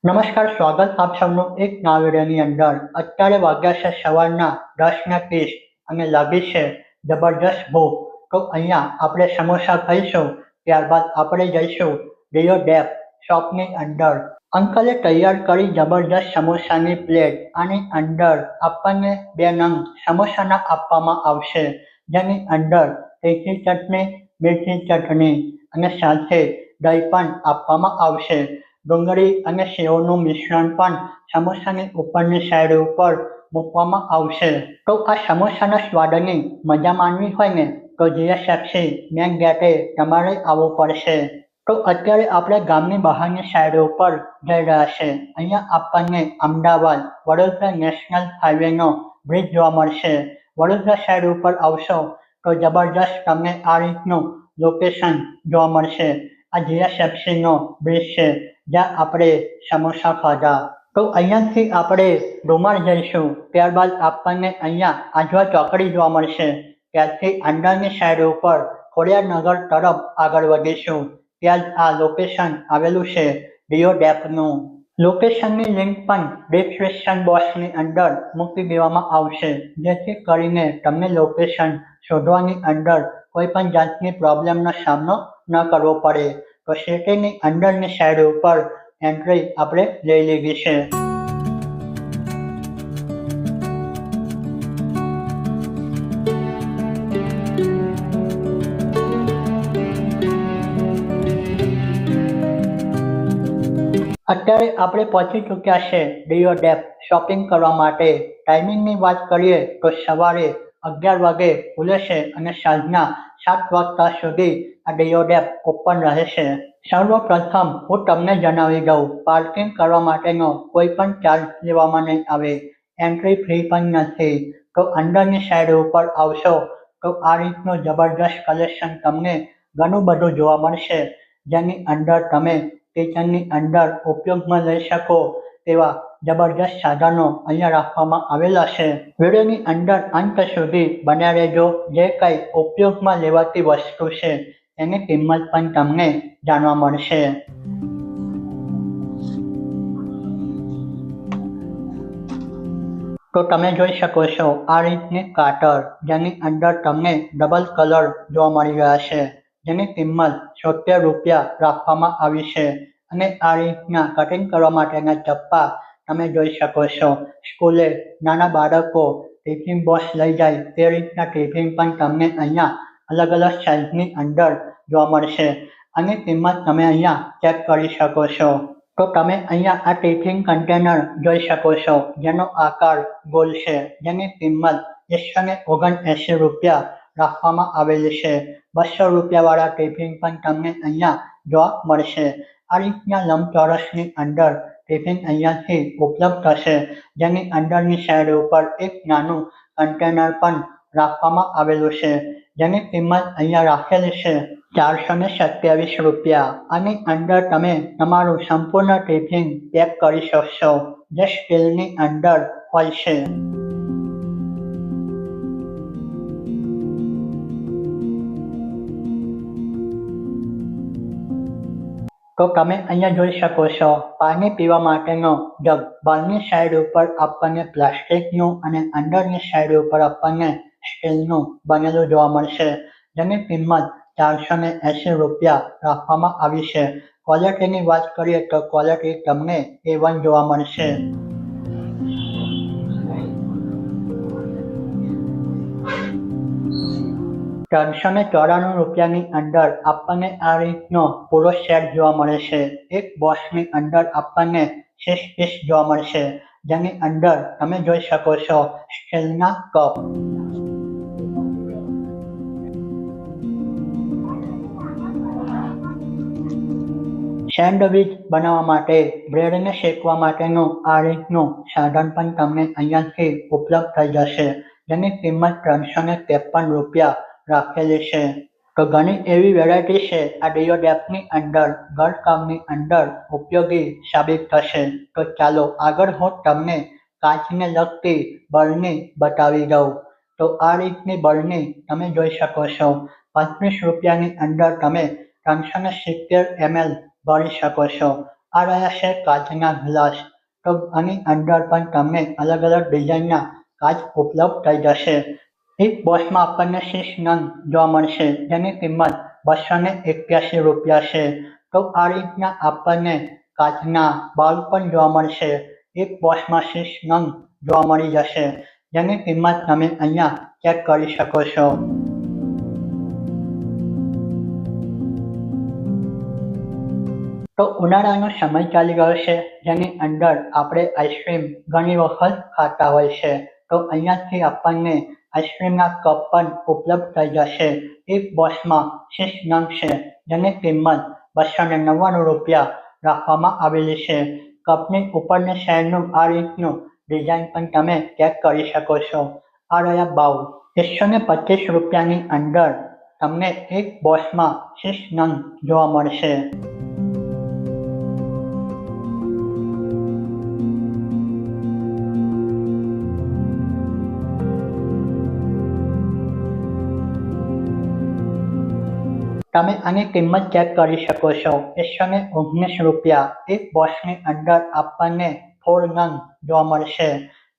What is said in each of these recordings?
નમસ્કાર, સ્વાગત આપ સૌનું એક નવા વિડીયોની અંદર. અત્યારે વાગ્યા છે સવારના 10:30 અને લાગી છે જબરજસ્ત ભૂખ. તો અહીંયા આપણે સમોસા ખાઈશું, ત્યારબાદ આપણે જઈશું રિયો ડેપ શોપની અંદર. અંકલે તૈયાર કરી જબરજસ્ત સમોસાની પ્લેટ. આની અંદર આપણને 2 નંગ સમોસાના આપવામાં આવશે, જેની અંદર તીખી ચટણી, મીઠી ચટણી અને સાથે દહીં પણ આપવામાં આવશે. ડુંગળી અને સેવનું મિશ્રણ પણ સમોસાની ઉપરની સાઈડ ઉપર મૂકવામાં આવશે. તો આ સમોસાના સ્વાદની મજા માણવી હોય ને તો જીએસ ટેક્સી મેન ગેટે તમારે આવવું પડશે. તો અત્યારે આપણે ગામની બહારની સાઈડ ઉપર જઈ રહ્યા છે. અહીંયા આપણને અમદાવાદ વડોદરા નેશનલ હાઈવેનો બ્રિજ જોવા મળશે. વડોદરા સાઈડ ઉપર આવશો તો જબરજસ્ત તમને આ રીતનું લોકેશન જોવા મળશે. આ જીએસએફસીનો બ્રિજ છે, જ્યાં આપણે સમોસા ખાધા. તો અહીંયાથી આપણે ડુમર જઈશું, ત્યારબાદ આપણને અહીંયા આજવા ચોકડી જોવા મળશે. ત્યારથી અંદરની સાઈડ ઉપર ખોડિયારનગર તરફ આગળ વધીશું. ત્યાં જ આ લોકેશન આવેલું છે રિયો ડેપનું. લોકેશનની લિંક પણ ડિસ્ક્રિપ્શન બોક્સની અંદર મૂકી દેવામાં આવશે, જેથી કરીને તમને લોકેશન શોધવાની અંદર કોઈ પણ જાતની પ્રોબ્લેમનો સામનો ન કરવો પડે. તો સિટીની અંદરની સાઈડ ઉપર એન્ટ્રી આપણે લઈ લીધી છે. અત્યારે આપણે પહોંચી ચૂક્યા છે રિયો ડેપ શોપિંગ કરવા માટે. ટાઈમિંગની વાત કરીએ તો સવારે 11 વાગે ખુલે છે અને સાંજના 7 વાગ્યા સુધી આ રિયો ડેપ ઓપન રહે છે. સર્વપ્રથમ હું તમને જણાવી દઉં, પાર્કિંગ કરવા માટેનો કોઈ પણ ચાર્જ લેવામાં નહીં આવે. એન્ટ્રી ફ્રી પણ નથી. તો અંદરની સાઈડ ઉપર આવશો તો આ રીતનું જબરજસ્ત કલેક્શન તમને ઘણું બધું જોવા મળશે, જેની અંદર તમે કિચનની અંદર ઉપયોગમાં લઈ શકો તેવા જબરજસ્ત સાધનો અહીંયા રાખવામાં આવેલા છે. વિડીયોની અંદર અંત સુધી બન્યા રહેજો. જે કંઈ ઉપયોગમાં લેવાતી વસ્તુ છે એની કિંમત પણ તમને જાણવા મળશે. તો તમે જોઈ શકો છો આ રીતની કાટર, જેની અંદર તમને ડબલ કલર જોવા મળી રહ્યા છે, જેની કિંમત 70 રૂપિયા રાખવામાં આવી છે. અને આ રીતના કટિંગ કરવા માટેના ચપ્પા તમે જોઈ શકો છો. સ્કૂલે નાના બાળકો ટિફિન બોક્સ લઈ જાય તે રીતના ટિફિન પણ તમને અહીંયા અલગ અલગ સાઇઝની અંદર જોવા મળશે. આની કિંમત તમે અહીંયા ચેક કરી શકો છો. તો તમે અહીંયા આ ટિફિન કન્ટેનર જોઈ શકો છો, જેનો આકાર ગોલ છે, જેની કિંમત 179 રૂપિયા રાખવામાં આવેલી છે. 200 રૂપિયા વાળા ટિફિન પણ તમને અહીંયા જોવા મળશે. આ રીતના લંબચોરસની અંદર ટિફિન અહીંયાથી ઉપલબ્ધ થશે, જેની અંદરની સાઈડ ઉપર એક નાનું કન્ટેનર પણ રાખવામાં આવેલું છે, જેની કિંમત અહીંયા રાખેલી છે 427 રૂપિયા. આની અંદર તમે તમારું સંપૂર્ણ ટિફિન પેક કરી શકશો, જે સ્ટીલની અંદર હોય છે. તો તમે અહીંયા જોઈ શકો છો પાણી પીવા માટેનો જગ. બહારની સાઈડ ઉપર આપણને પ્લાસ્ટિકનું અને અંદરની સાઈડ ઉપર આપણને સ્ટીલનું બનેલું જોવા મળશે, જેની કિંમત 480 રૂપિયા રાખવામાં આવી છે. ક્વોલિટીની વાત કરીએ તો ક્વોલિટી તમને A1 જોવા મળશે. ₹394ની અંદર આપણને આ રીતનો પૂરો સેટ જોવા મળે છે. એક બોક્સની અંદર આપણને 6 પીસ જોવા મળશે, જેની અંદર તમે જોઈ શકો છો સ્ટીલના કપ. સેન્ડવિચ બનાવવા માટે, બ્રેડને શેકવા માટેનું આ રીતનું સાધન પણ તમને અહીંયાથી ઉપલબ્ધ થઈ જશે, જેની કિંમત 353 રૂપિયા રાખેલી છે. તો ઘણી એવી વેરાયટી છે આ રિયો ડેપની અંદર, ઘરકામની અંદર ઉપયોગી સાબિત થશે. તો ચાલો આગળ હું તમને કાચને લગતી બરણી બતાવી દઉં. તો આ રીતની બરણી તમે જોઈ શકો છો. 35 રૂપિયાની અંદર તમે 370 ml ભરી શકો છો. આ રહ્યા છે કાચના ગ્લાસ. તો આની અંદર પણ તમને અલગ અલગ ડિઝાઇનના કાચ ઉપલબ્ધ થઈ જશે. એક બોક્સમાં આપણને 6 નંગ જોવા મળશે, જેની કિંમત ₹281 છે. તો આ રીતના આપણને કાચના બાઉલ પણ જોવા મળશે. એક બોક્સમાં 6 નંગ જોવા મળી જશે, જેની કિંમત તમે અહીંયા ચેક કરી શકો છો. તો ઉનાળાનો સમય ચાલી ગયો છે, જેની અંદર આપણે આઈસ્ક્રીમ ઘણી વખત ખાતા હોય છે. તો અહીંયાથી આપણને આઈસ્ક્રીમના કપ પણ ઉપલબ્ધ થઈ જશે. એક બોક્સમાં 6 નંગ છે, જેની કિંમત ₹299 રાખવામાં આવેલી છે. કપની ઉપરની સાઈડનું આ રીતનું ડિઝાઇન પણ તમે ચેક કરી શકો છો. આ રહ્યા બાઉલ. ₹125ની અંદર તમને એક બોક્સમાં 6 નંગ જોવા મળશે. તમે આની કિંમત ચેક કરી શકો છો. ₹119. એક બોક્સની અંદર આપણને 4 નંગ જોવા મળશે.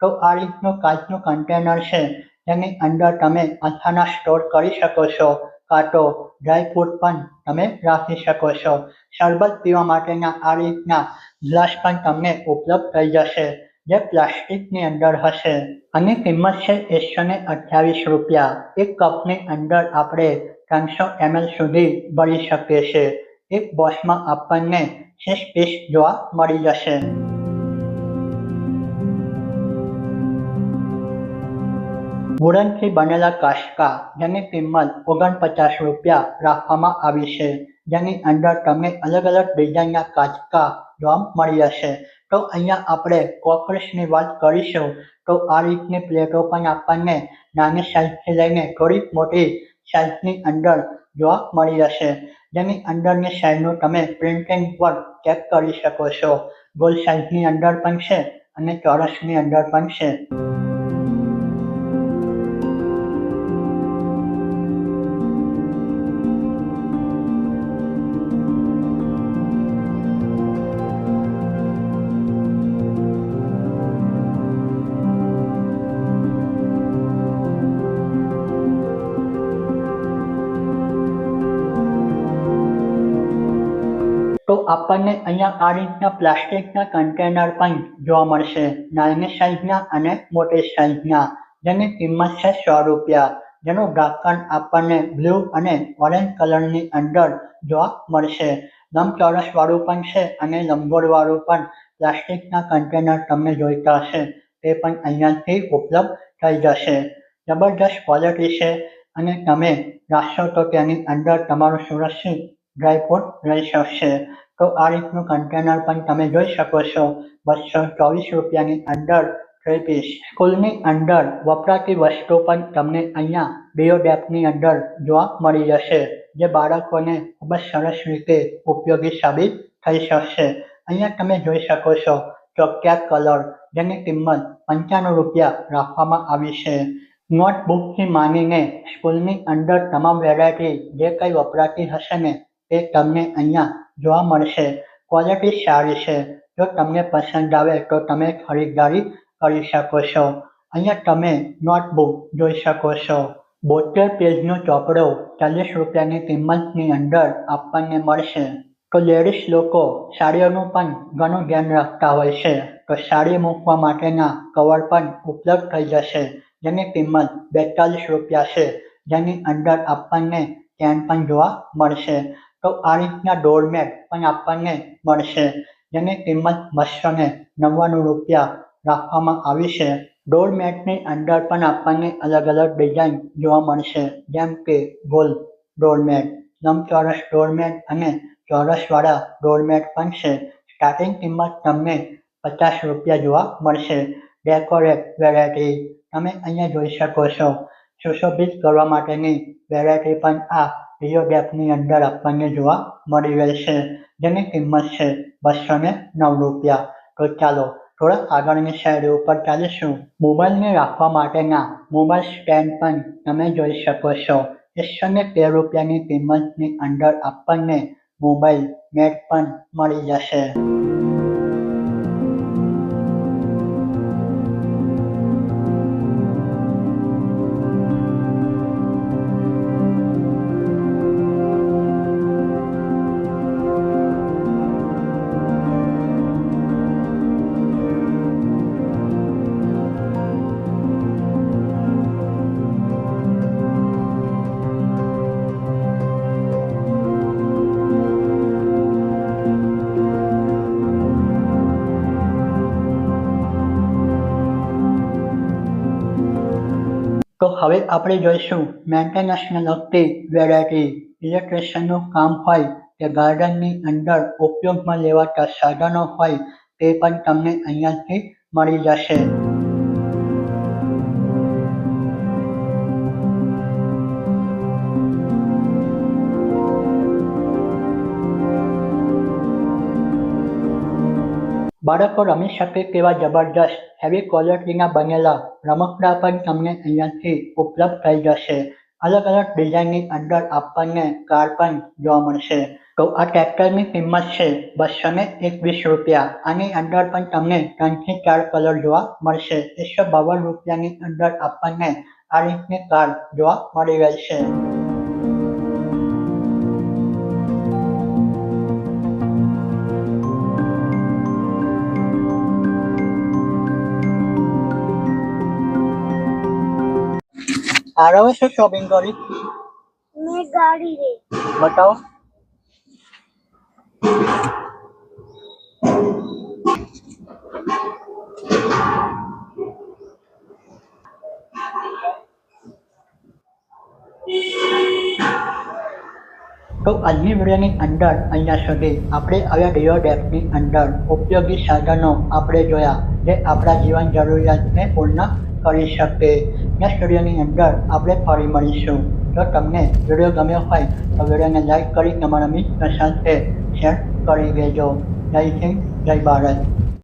તો આ રીતનું કાચનું કન્ટેનર છે, જેની અંદર તમે અથાણા સ્ટોર કરી શકો છો, કાં તો ડ્રાય ફ્રૂટ પણ તમે રાખી શકો છો. શરબત પીવા માટેના આ રીતના ગ્લાસ પણ તમને ઉપલબ્ધ થઈ જશે, જે પ્લાસ્ટિકની અંદર હશે. આની કિંમત છે ₹128. એક કપની અંદર આપણે 300 ml સુધી ભરી શકીએ છીએ. એક બોક્સમાં આપણને 6 પીસ જોવા મળી જશે. વુડનથી બનેલા કાચકા, જેની કિંમત ₹49 રાખવામાં આવી છે, જેની અંદર તમને અલગ અલગ ડિઝાઇનના કાચકા જોવા મળી જશે. તો અહીંયા આપણે કોકરીસની વાત કરીશું, તો આ રીતની પ્લેટો પણ આપણને નાની સાઇઝથી લઈને થોડીક મોટી સાઇઝની અંદર જોવા મળી જશે, જેની અંદરની સાઈડનું તમે પ્રિન્ટિંગ વર્ક ચેક કરી શકો છો. ગોલ સાઇઝની અંદર પણ છે અને ચોરસની અંદર પણ છે. તો આપણને અહીંયા આ રીતના પ્લાસ્ટિકના કન્ટેનર પણ જોવા મળશે, નાની સાઇઝના અને મોટી સાઇઝના, જેની કિંમત છે ₹100. જેનું ઢાંકણ આપણને બ્લુ અને ઓરેન્જ કલરની અંદર જોવા મળશે. લંબચોરસવાળું પણ છે અને લંબગોળવાળું પણ પ્લાસ્ટિકના કન્ટેનર તમને જોઈતા હશે, તે પણ અહીંયાથી ઉપલબ્ધ થઈ જશે. જબરદસ્ત ક્વોલિટી છે અને તમે રાખશો તો તેની અંદર તમારું સુરક્ષિત ડ્રાયફ્રૂટ રહી શકશે. તો આ રીતનું કન્ટેનર પણ તમે જોઈ શકો છો. ₹224ની અંદર 3 પીસ. સ્કૂલની અંદર વપરાતી વસ્તુ પણ તમને અહીંયા બીઓડેપની અંદર જોવા મળી જશે, જે બાળકોને ખૂબ જ સરસ રીતે ઉપયોગી સાબિત થઈ શકશે. અહીંયા તમે જોઈ શકો છો ચોકિયા કલર, જેની કિંમત ₹95 રાખવામાં આવી છે. નોટબુકથી માંડીને સ્કૂલની અંદર તમામ વેરાયટી જે કંઈ વપરાતી હશે ને, તે તમને અહીંયા જોવા મળશે. ક્વોલિટી સારી છે. જો તમને પસંદ આવે તો તમે ખરીદદારી કરી શકો છો. અહીંયા તમે નોટબુક જોઈ શકો છો. 72 પેજનો ચોપડો ₹40ની કિંમતની અંદર આપણને મળશે. તો લેડીઝ લોકો સાડીઓનું પણ ઘણું ધ્યાન રાખતા હોય છે, તો સાડી મૂકવા માટેના કવર પણ ઉપલબ્ધ થઈ જશે, જેની કિંમત ₹42 છે, જેની અંદર આપણને ચેન પણ જોવા મળશે. તો આ રીતના ડોરમેટ પણ આપણને મળશે, જેની કિંમત ₹299 રાખવામાં આવી છે. ડોરમેટની અંદર પણ આપણને અલગ અલગ ડિઝાઇન જોવા મળશે, જેમ કે ગોલ ડોરમેટ, લંબચોરસ ડોરમેટ અને ચોરસવાળા ડોરમેટ પણ છે. સ્ટાર્ટિંગ કિંમત તમને ₹50 જોવા મળશે. ડેકોરેટ વેરાયટી તમે અહીંયા જોઈ શકો છો. સુશોભિત કરવા માટેની વેરાયટી પણ આ બીઓડેપની અંદર આપણને જોવા મળી રહેશે, જેની કિંમત છે ₹209. તો ચાલો થોડા આગળની સાઈડ ઉપર ચાલીશું. મોબાઈલને રાખવા માટેના મોબાઈલ સ્ટેન્ડ પણ તમે જોઈ શકો છો. ₹113ની કિંમતની અંદર આપણને મોબાઈલ મેટ પણ મળી જશે. તો હવે આપણે જોઈશું મેન્ટેનન્સને લગતી વેરાયટી. ઇલેક્ટ્રિશિયનનું કામ હોય કે ગાર્ડનની અંદર ઉપયોગમાં લેવાતા સાધનો હોય તે પણ તમને અહીંયાથી મળી જશે. બાળકો રમી શકે તેવા જબરદસ્ત હેવી ક્વોલિટીના બનેલા રમકડા પણ તમને અહીંયાથી ઉપલબ્ધ થઈ જશે. અલગ અલગ ડિઝાઇનની અંદર આપણને કાર પણ જોવા મળશે. તો આ ટ્રેક્ટરની કિંમત છે ₹221. આની અંદર પણ તમને 3 થી 4 કલર જોવા મળશે. ₹152ની અંદર આપણને આ રીતની કાર જોવા મળી રહી છે. આરવે શું શોપિંગ કરી? मैं गाड़ी रे બતાવો. તો આજની વિડીયોની અંદર અહીંયા સુધી આપણે આવ્યા ડિયો ડેકની અંદર ઉપયોગી સાધનો આપણે જોયા જે આપણા જીવન જરૂરિયાતને પૂર્ણ કરી શકે. નેક્સ્ટ વિડીયોની અંદર આપણે ફરી મળીશું. જો તમને વિડીયો ગમ્યો હોય તો વિડીયોને લાઈક કરી તમારા મિત્ર સાથે શેર કરી દેજો. જય હિન્દ, જય ભારત.